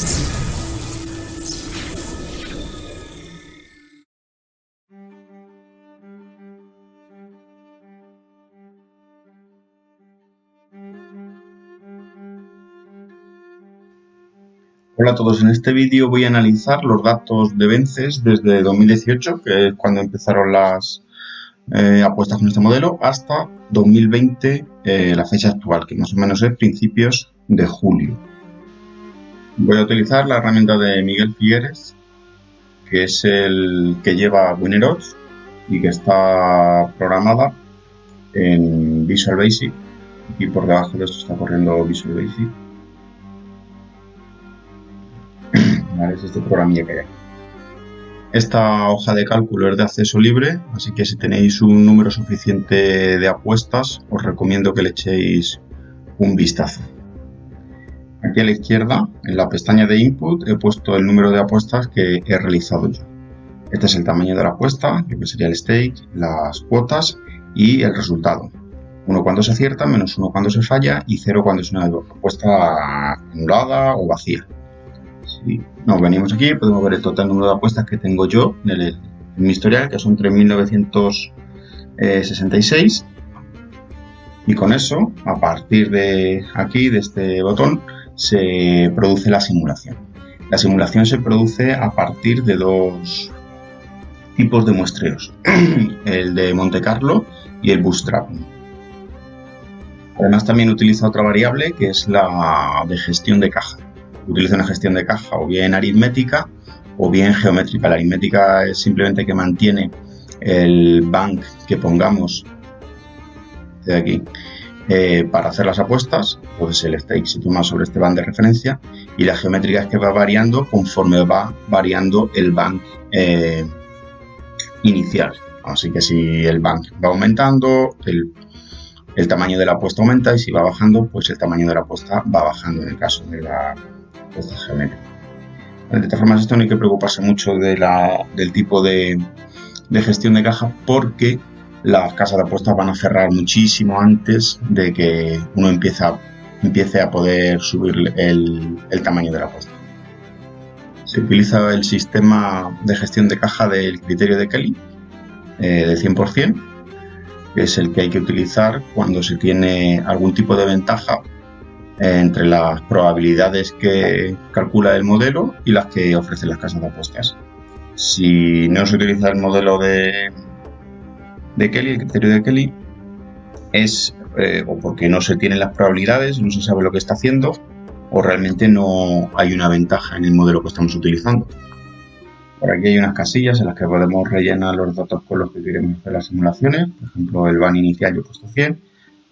Hola a todos, en este vídeo voy a analizar los datos de Vences desde 2018, que es cuando empezaron las apuestas con este modelo, hasta 2020, la fecha actual, que más o menos es principios de julio. Voy a utilizar la herramienta de Miguel Figueres, que es el que lleva WinnerOdds y que está programada en Visual Basic. Aquí por debajo de esto está corriendo Visual Basic. Es este programilla que hay aquí. Esta hoja de cálculo es de acceso libre, así que si tenéis un número suficiente de apuestas, os recomiendo que le echéis un vistazo. Aquí a la izquierda, en la pestaña de Input, he puesto el número de apuestas que he realizado yo. Este es el tamaño de la apuesta, lo que sería el stake, las cuotas y el resultado. 1 cuando se acierta, menos 1 cuando se falla y 0 cuando es una apuesta anulada o vacía. Si nos venimos aquí, podemos ver el total número de apuestas que tengo yo en mi historial, que son 3.966. Y con eso, a partir de aquí, de este botón, se produce la simulación. La simulación se produce a partir de dos tipos de muestreos, el de Monte Carlo y el Bootstrapping. Además, también utiliza otra variable que es la de gestión de caja. Utiliza una gestión de caja o bien aritmética o bien geométrica. La aritmética es simplemente que mantiene el bank que pongamos de aquí para hacer las apuestas. Entonces el stake se toma sobre este bank de referencia y la geométrica es que va variando conforme va variando el bank inicial. Así que si el bank va aumentando, el tamaño de la apuesta aumenta, y si va bajando, pues el tamaño de la apuesta va bajando en el caso de la apuesta geométrica. De todas formas, esto no hay que preocuparse mucho del tipo de gestión de caja, porque las casas de apuestas van a cerrar muchísimo antes de que uno empiece a poder subir el tamaño de la apuesta. Se utiliza el sistema de gestión de caja del criterio de Kelly, del 100%, que es el que hay que utilizar cuando se tiene algún tipo de ventaja entre las probabilidades que calcula el modelo y las que ofrecen las casas de apuestas. Si no se utiliza el modelo de Kelly, el criterio de Kelly, es o porque no se tienen las probabilidades, no se sabe lo que está haciendo, o realmente no hay una ventaja en el modelo que estamos utilizando. Por aquí hay unas casillas en las que podemos rellenar los datos con los que queremos hacer las simulaciones. Por ejemplo, el ban inicial yo he puesto 100,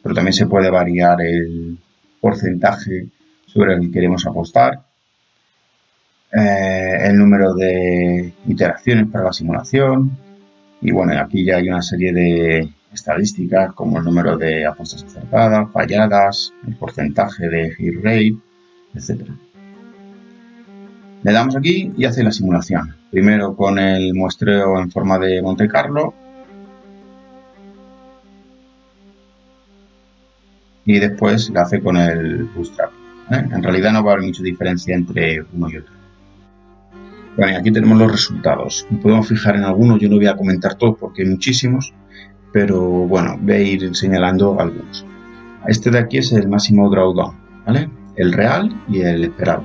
pero también se puede variar el porcentaje sobre el que queremos apostar, el número de iteraciones para la simulación, y bueno, aquí ya hay una serie de estadísticas como el número de apuestas acertadas, falladas, el porcentaje de hit rate, etc. Le damos aquí y hace la simulación. Primero con el muestreo en forma de Monte Carlo y después la hace con el Bootstrap. En realidad no va a haber mucha diferencia entre uno y otro. Bueno, y aquí tenemos los resultados. Nos podemos fijar en algunos, yo no voy a comentar todos porque hay muchísimos, pero bueno, voy a ir señalando algunos. Este de aquí es el máximo drawdown, ¿vale? El real y el esperado.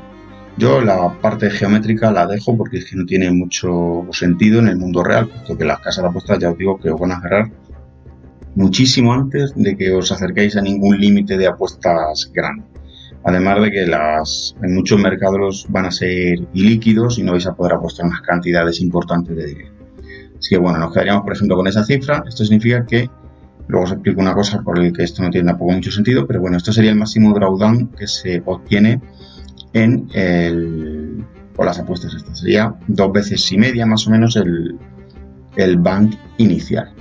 Yo la parte geométrica la dejo porque es que no tiene mucho sentido en el mundo real, puesto que las casas de apuestas ya os digo que os van a cerrar muchísimo antes de que os acerquéis a ningún límite de apuestas grande. Además de que en muchos mercados van a ser ilíquidos y no vais a poder apostar unas cantidades importantes de dinero. Así que bueno, nos quedaríamos por ejemplo con esa cifra. Esto significa que, luego os explico una cosa por el que esto no tiene tampoco mucho sentido, pero bueno, esto sería el máximo drawdown que se obtiene con las apuestas estas. Sería 2 veces y media más o menos el bank inicial.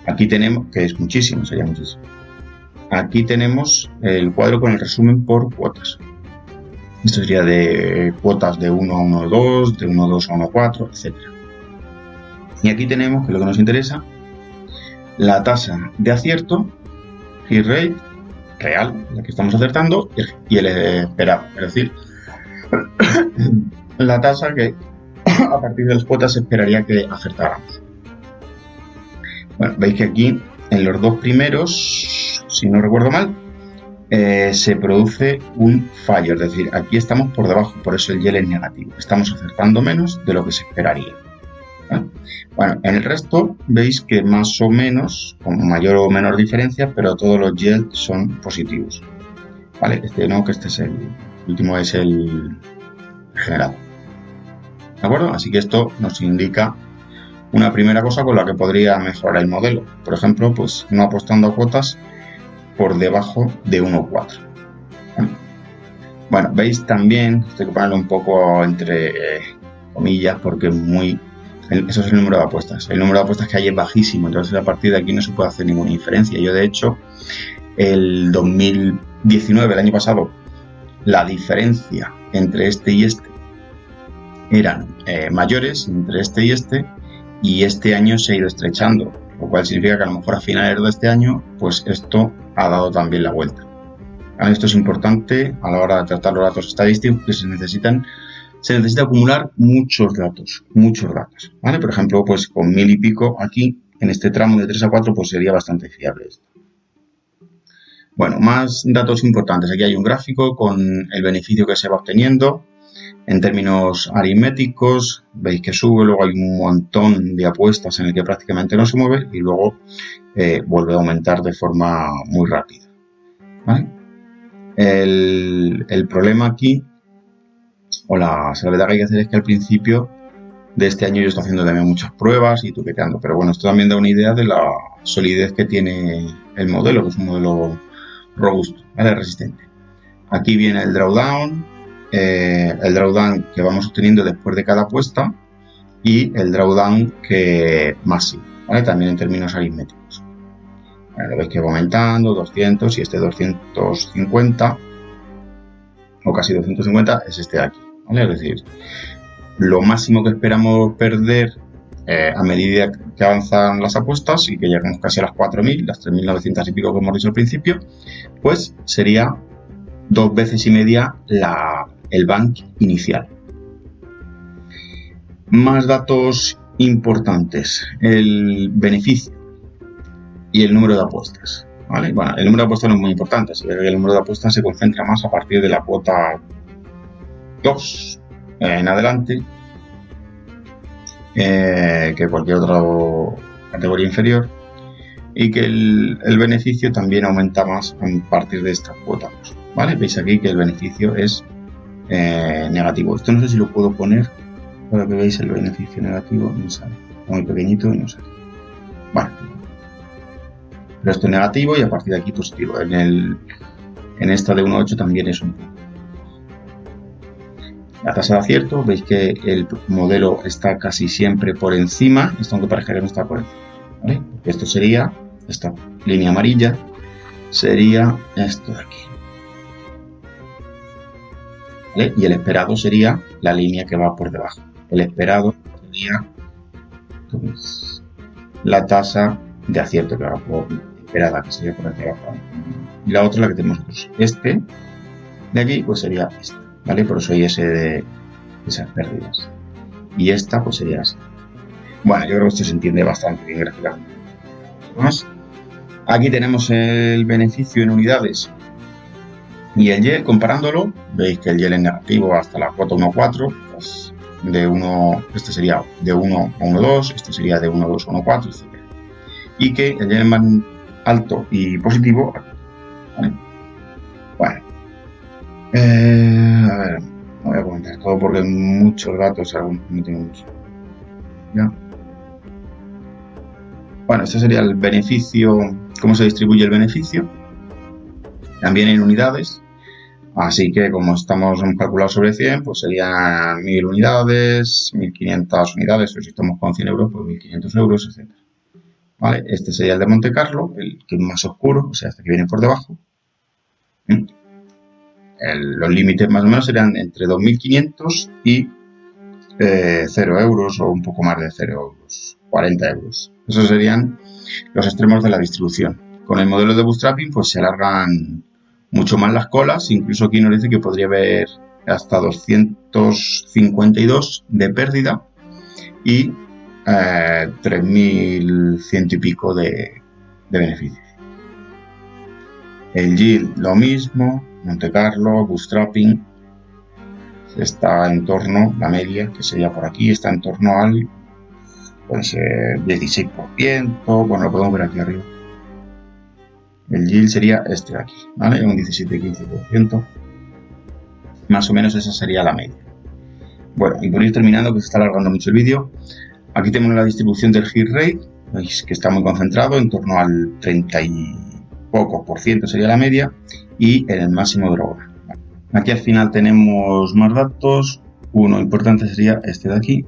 Aquí tenemos, que es muchísimo, sería muchísimo. Aquí tenemos el cuadro con el resumen por cuotas. Esto sería de cuotas de 1 a 1,2, de 1,2 a 1,4, etc. Y aquí tenemos, que es lo que nos interesa, la tasa de acierto, hit rate, real, la que estamos acertando, y el esperado. Es decir, la tasa que a partir de las cuotas se esperaría que acertáramos. Bueno, veis que aquí en los dos primeros, si no recuerdo mal, se produce un fallo, es decir, aquí estamos por debajo, por eso el YEL es negativo, estamos acertando menos de lo que se esperaría. ¿Vale? Bueno, en el resto veis que más o menos, con mayor o menor diferencia, pero todos los YEL son positivos. ¿Vale? Este no, que este es el último, es el generado. ¿De acuerdo? Así que esto nos indica una primera cosa con la que podría mejorar el modelo. Por ejemplo, pues no apostando a cuotas por debajo de 1,4. Bueno, veis también, estoy que ponerlo un poco entre comillas porque eso es el número de apuestas. El número de apuestas que hay es bajísimo, entonces a partir de aquí no se puede hacer ninguna diferencia. Yo, de hecho, el 2019, el año pasado, la diferencia entre este y este eran mayores, entre este y este año se ha ido estrechando, lo cual significa que a lo mejor a finales de este año, pues esto ha dado también la vuelta. ¿Vale? Esto es importante a la hora de tratar los datos estadísticos, que se necesita acumular muchos datos, ¿vale? Por ejemplo, pues con 1000 y pico aquí, en este tramo de 3 a 4, pues sería bastante fiable esto. Bueno, más datos importantes. Aquí hay un gráfico con el beneficio que se va obteniendo en términos aritméticos. Veis que sube, luego hay un montón de apuestas en el que prácticamente no se mueve y luego vuelve a aumentar de forma muy rápida. ¿Vale? El problema aquí, o la salvedad que hay que hacer, es que al principio de este año yo estoy haciendo también muchas pruebas y tuqueteando, pero bueno, esto también da una idea de la solidez que tiene el modelo, que es un modelo robusto, ¿vale? Resistente. Aquí viene el drawdown que vamos obteniendo después de cada apuesta y el drawdown que máximo, ¿vale? También en términos aritméticos. Lo veis que va aumentando, 200 y este 250 o casi 250 es este de aquí, ¿vale? Es decir, lo máximo que esperamos perder a medida que avanzan las apuestas y que llegamos casi a las 4.000, las 3.900 y pico que hemos dicho al principio, pues sería 2 veces y media el bank inicial. Más datos importantes, el beneficio y el número de apuestas. ¿Vale? Bueno, el número de apuestas no es muy importante, así que el número de apuestas se concentra más a partir de la cuota 2 en adelante que cualquier otra categoría inferior, y que el beneficio también aumenta más a partir de esta cuota 2. ¿Vale? Veis aquí que el beneficio es negativo. Esto no sé si lo puedo poner para que veáis el beneficio negativo, no sale, muy pequeñito y no sale. Bueno, pero esto es negativo y a partir de aquí positivo. En esta de 1,8 también es un poco. La tasa de acierto, veis que el modelo está casi siempre por encima, esto aunque parezca que no está por encima, ¿vale? Esto sería, esta línea amarilla, sería esto de aquí, ¿vale? Y el esperado sería la línea que va por debajo. El esperado sería la tasa de acierto que va por esperada, que sería por aquí abajo. Y la otra, la que tenemos nosotros. Este de aquí, pues sería esta, ¿vale? Por eso hay ese de esas pérdidas. Y esta, pues sería así. Bueno, yo creo que esto se entiende bastante bien gráficamente. Más. Aquí tenemos el beneficio en unidades y el YEL comparándolo. Veis que el YEL es negativo hasta la cuota 1,4. Pues este sería de 1 a 1,2, este sería de 1,2 a 1,4, etc. Y que el YEL es más alto y positivo aquí, ¿vale? Bueno, a ver, no voy a comentar todo porque hay muchos datos, algunos no tengo mucho. ¿Ya? Bueno, este sería el beneficio, cómo se distribuye el beneficio, también en unidades. Así que como hemos calculado sobre 100, pues serían 1000 unidades, 1500 unidades, o si estamos con 100 euros, pues 1500 euros, etc. ¿Vale? Este sería el de Monte Carlo, el que es más oscuro, o sea, este que viene por debajo. Los límites más o menos serían entre 2.500 y 0 euros o un poco más de 0 euros, 40 euros. Esos serían los extremos de la distribución. Con el modelo de bootstrapping pues se alargan mucho más las colas, incluso aquí nos dice que podría haber hasta 252 de pérdida y 3.100 y pico de beneficios. El yield lo mismo, Monte Carlo, bootstrapping, está en torno, la media que sería por aquí, está en torno al 16%, bueno, lo podemos ver aquí arriba. El yield sería este de aquí, ¿vale? Un 17-15%. Más o menos esa sería la media. Bueno, y por ir terminando, que se está alargando mucho el vídeo, aquí tenemos la distribución del hit rate, veis que está muy concentrado, en torno al 30 y poco por ciento sería la media, y en el máximo drawdown. Aquí al final tenemos más datos. Uno importante sería este de aquí,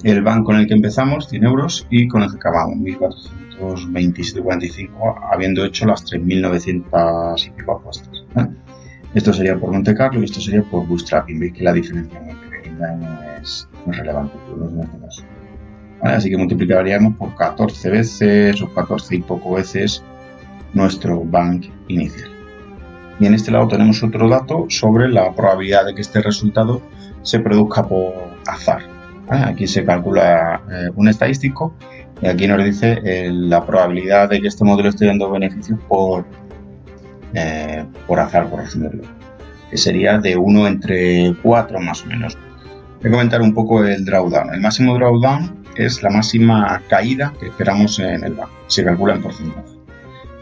el bank con el que empezamos, 100 euros, y con el que acabamos, 1.427,45, habiendo hecho las 3.900 y pico apuestas, ¿vale? Esto sería por Monte Carlo y esto sería por bootstrapping. Veis que la diferencia no es relevante, por lo menos en este caso, ¿vale? Así que multiplicaríamos por 14 veces o 14 y poco veces nuestro bank inicial. Y en este lado tenemos otro dato sobre la probabilidad de que este resultado se produzca por azar, ¿vale? Aquí se calcula un estadístico y aquí nos dice la probabilidad de que este modelo esté dando beneficios por azar, por resumirlo, que sería de 1 entre 4 más o menos. Voy a comentar un poco el drawdown. El máximo drawdown es la máxima caída que esperamos en el banco, se calcula en porcentaje.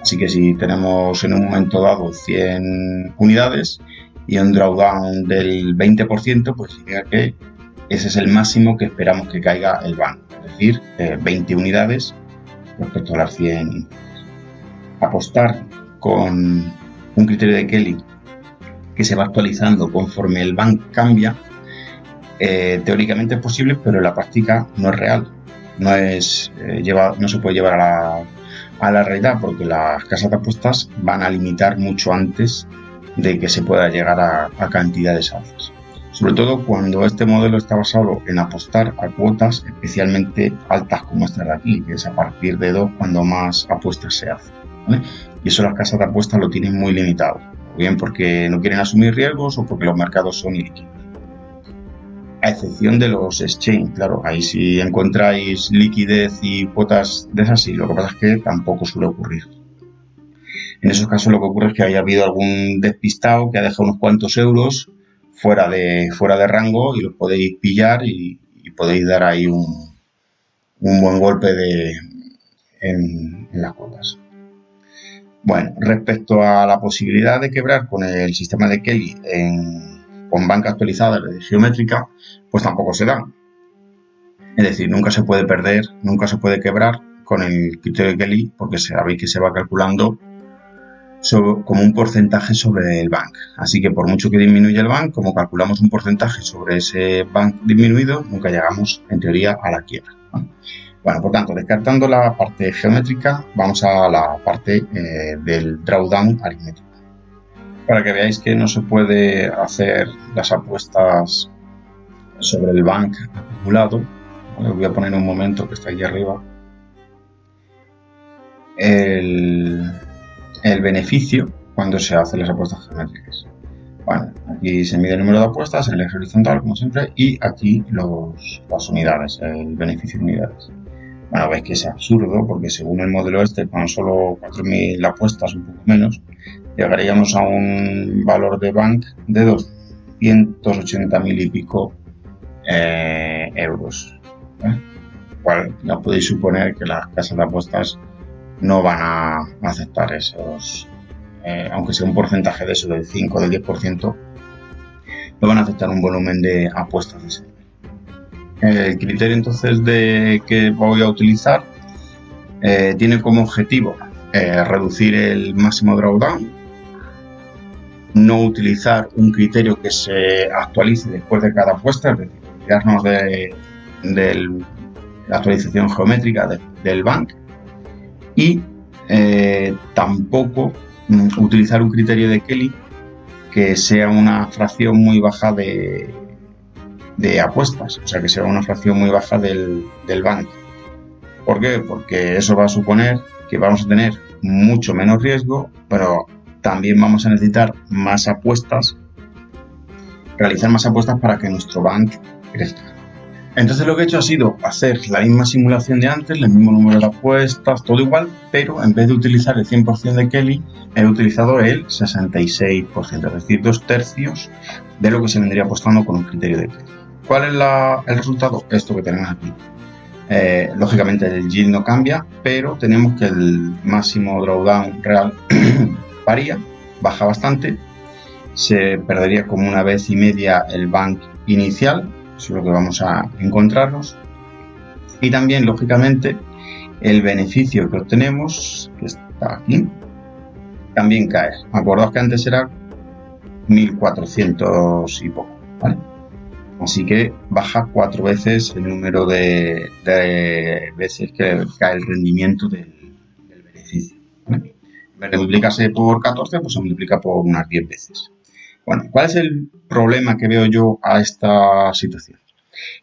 Así que si tenemos en un momento dado 100 unidades y un drawdown del 20%, pues significa que ese es el máximo que esperamos que caiga el banco, es decir, 20 unidades respecto a las 100. Apostar con un criterio de Kelly que se va actualizando conforme el bank cambia, teóricamente es posible, pero en la práctica no es real. No se puede llevar a la realidad, porque las casas de apuestas van a limitar mucho antes de que se pueda llegar a cantidades altas. Sobre todo cuando este modelo está basado en apostar a cuotas especialmente altas como esta de aquí, que es a partir de 2 cuando más apuestas se hacen, ¿vale? Y eso las casas de apuestas lo tienen muy limitado, o bien porque no quieren asumir riesgos o porque los mercados son ilíquidos. A excepción de los exchange, claro, ahí si encontráis liquidez y cuotas de esas, sí, lo que pasa es que tampoco suele ocurrir. En esos casos lo que ocurre es que haya habido algún despistado que ha dejado unos cuantos euros fuera de rango y los podéis pillar y podéis dar ahí un buen golpe en las cuotas. Bueno, respecto a la posibilidad de quebrar con el sistema de Kelly con banca actualizada de geométrica, pues tampoco se da. Es decir, nunca se puede perder, nunca se puede quebrar con el criterio de Kelly, porque sabéis que se va calculando como un porcentaje sobre el bank. Así que por mucho que disminuya el bank, como calculamos un porcentaje sobre ese bank disminuido, nunca llegamos en teoría a la quiebra, ¿no? Bueno, por tanto, descartando la parte geométrica, vamos a la parte del drawdown aritmético. Para que veáis que no se puede hacer las apuestas sobre el bank acumulado. Os voy a poner un momento que está aquí arriba. El beneficio cuando se hacen las apuestas geométricas. Bueno, aquí se mide el número de apuestas en el eje horizontal, como siempre, y aquí las unidades, el beneficio de unidades. Bueno, veis que es absurdo porque según el modelo este, con solo 4.000 apuestas, un poco menos, llegaríamos a un valor de bank de 280.000 y pico euros. Cual ya podéis suponer que las casas de apuestas no van a aceptar esos, aunque sea un porcentaje de eso del 5 o del 10%, no van a aceptar un volumen de apuestas de ese nivel. El criterio entonces que voy a utilizar tiene como objetivo reducir el máximo drawdown, no utilizar un criterio que se actualice después de cada apuesta, es decir, olvidarnos de la actualización geométrica del bank, y tampoco utilizar un criterio de Kelly que sea una fracción muy baja de apuestas, o sea, que sea una fracción muy baja del bank. ¿Por qué? Porque eso va a suponer que vamos a tener mucho menos riesgo, pero también vamos a necesitar más apuestas realizar más apuestas para que nuestro bank crezca. Entonces lo que he hecho ha sido hacer la misma simulación de antes, el mismo número de apuestas, todo igual, pero en vez de utilizar el 100% de Kelly, he utilizado el 66%, es decir, 2/3 de lo que se vendría apostando con un criterio de Kelly. ¿Cuál es el resultado? Esto que tenemos aquí. Lógicamente el yield no cambia, pero tenemos que el máximo drawdown real varía, baja bastante, se perdería como 1,5 veces el bank inicial. Eso es lo que vamos a encontrarnos. Y también, lógicamente, el beneficio que obtenemos, que está aquí, también cae. Acordaos que antes era 1.400 y poco, ¿vale? Así que baja 4 veces el número de veces que cae el rendimiento del beneficio, ¿vale? En vez de multiplicarse por 14, pues se multiplica por unas 10 veces. Bueno, ¿cuál es el problema que veo yo a esta situación?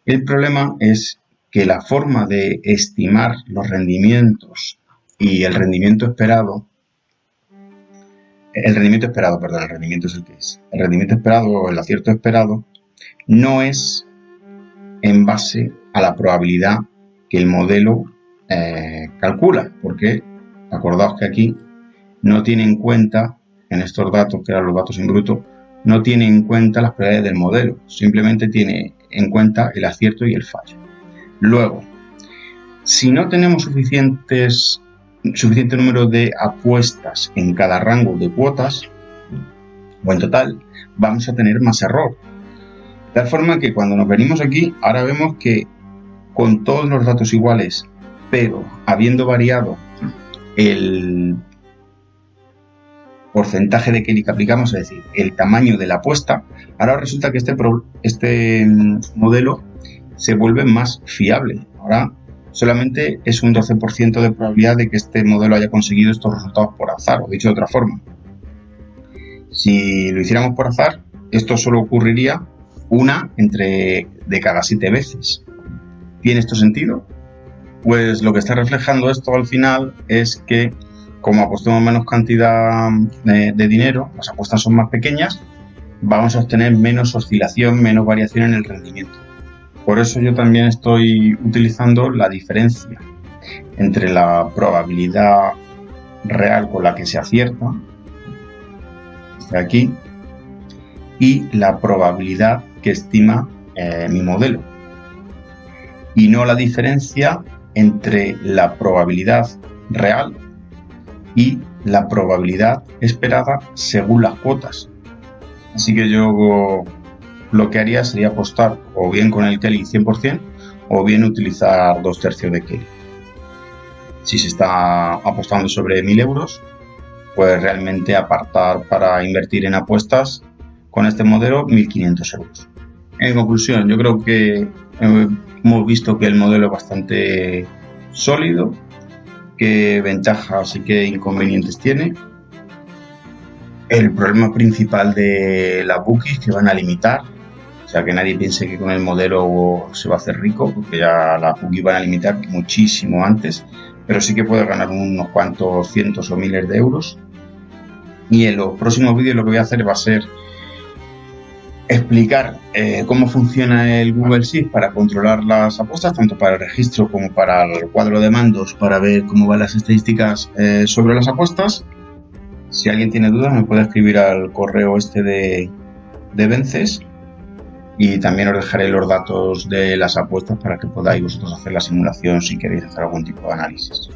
El problema es que la forma de estimar los rendimientos y el rendimiento esperado, el rendimiento esperado o el acierto esperado, no es en base a la probabilidad que el modelo calcula, porque acordaos que aquí no tiene en cuenta, en estos datos, que eran los datos en bruto, no tiene en cuenta las probabilidades del modelo, simplemente tiene en cuenta el acierto y el fallo. Luego, si no tenemos suficiente número de apuestas en cada rango de cuotas, o en total, vamos a tener más error. De tal forma que cuando nos venimos aquí, ahora vemos que con todos los datos iguales, pero habiendo variado el porcentaje de Kelly que aplicamos, es decir, el tamaño de la apuesta, ahora resulta que este modelo se vuelve más fiable. Ahora solamente es un 12% de probabilidad de que este modelo haya conseguido estos resultados por azar, o dicho de otra forma. Si lo hiciéramos por azar, esto solo ocurriría una de cada 7 veces. ¿Tiene esto sentido? Pues lo que está reflejando esto al final es que, como apostemos menos cantidad de dinero, las apuestas son más pequeñas, vamos a obtener menos oscilación, menos variación en el rendimiento. Por eso yo también estoy utilizando la diferencia entre la probabilidad real con la que se acierta, aquí, y la probabilidad que estima mi modelo. Y no la diferencia entre la probabilidad real y la probabilidad esperada según las cuotas. Así que yo lo que haría sería apostar o bien con el Kelly 100% o bien utilizar 2/3 de Kelly. Si se está apostando sobre 1.000 euros, pues realmente apartar para invertir en apuestas con este modelo 1.500 euros. En conclusión, yo creo que hemos visto que el modelo es bastante sólido, qué ventajas y qué inconvenientes tiene. El problema principal de las bookies que van a limitar, o sea, que nadie piense que con el modelo se va a hacer rico, porque ya las bookies van a limitar muchísimo antes, pero sí que puede ganar unos cuantos cientos o miles de euros. Y en los próximos vídeos lo que voy a hacer va a ser explicar cómo funciona el Google Sheet para controlar las apuestas, tanto para el registro como para el cuadro de mandos, para ver cómo van las estadísticas sobre las apuestas. Si alguien tiene dudas, me puede escribir al correo de Vences, y también os dejaré los datos de las apuestas para que podáis vosotros hacer la simulación si queréis hacer algún tipo de análisis.